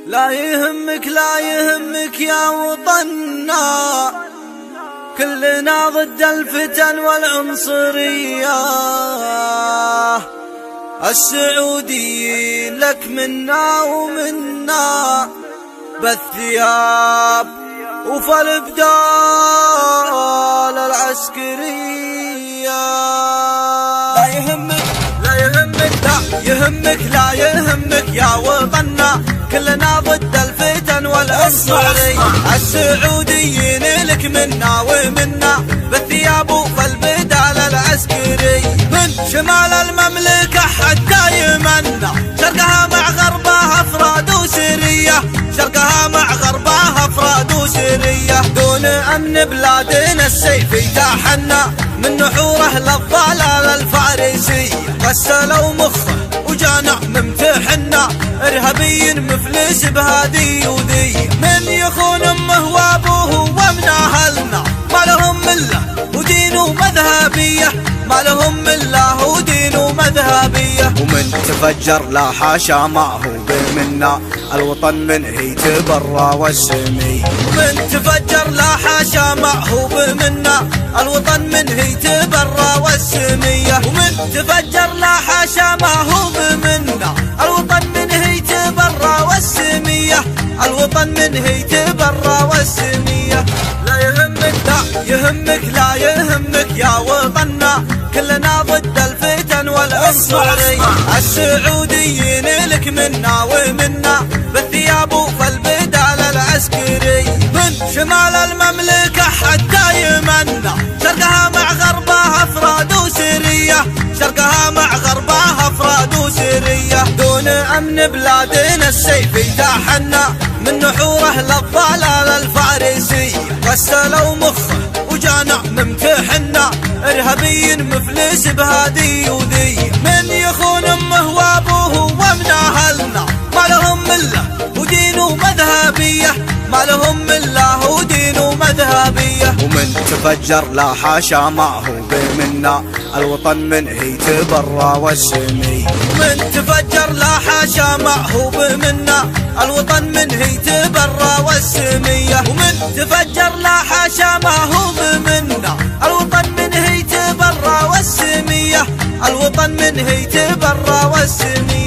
لا يهمك لا يهمك يا وطننا، كلنا ضد الفتن والعنصرية. السعوديين لك منا ومنا، بالثياب وفي الابدال العسكرية. لا يهمك لا يهمك لا يهمك لا يهمك يا وطننا، كلنا ضد الفتن والعنصرية. السعوديين لك منا ومنا، بالثياب وفي البدال العسكري. من شمال المملكة حتى يمنا، شرقها مع غربها افراد وسرية، شرقها مع غربها افراد وسرية. دون امن بلادنا السيف يتاحنا، من نحوره للضلال الفارسية. غسلوا مخه وجانا ممتحنا، ارهابي مفلس بهذه وذي. من يخون امه وابوه ومن اهلنا، ما لهم مله ودين ومذهبيه، ما لهم مله ودين ومذهبيه. ومن تفجر لا حاشا ما هو بمنا، الوطن منه يتبرى والسمي. ومن تفجر لا حاشا ما هو بمنا، الوطن منه يتبرى والسميه. ومن تفجر لا حاشا ما هو بمنا، الوطن منه يتبرى والسميه، الوطن منه يتبرى والسميه. لا يهمك لا يهمك لا يهمك يا وطننا، كلنا ضد الفتن والعنصرية. السعوديين لك منا ومنا، بالثياب وفي البدال العسكري. من شمال المملكة حتى يمنا، شرقها مع غربها افراد وسرية، شرقها مع غربها افراد وسرية. دون امن بلادنا السيف يتاحنا، من نحوره للضلال الفارسي. غسلوا مخه وجانا ممتحنا، ارهابي مفلس بهذه وذي. من يخون امه وابوه ومن اهلنا، ما لهم مله ودين ومذهبيه، ما لهم مله ودين ومذهبيه. ومن تفجر لا حاشا ما هو بمنا، الوطن منه يتبرى والسمي. من تفجر لا حاشا ما هو بمنا، الوطن منه يتبرى والسميه. ومن تفجر لا حاشا ما هو بمنا، الوطن منه يتبرى والسميه، الوطن منه يتبرى والسميه.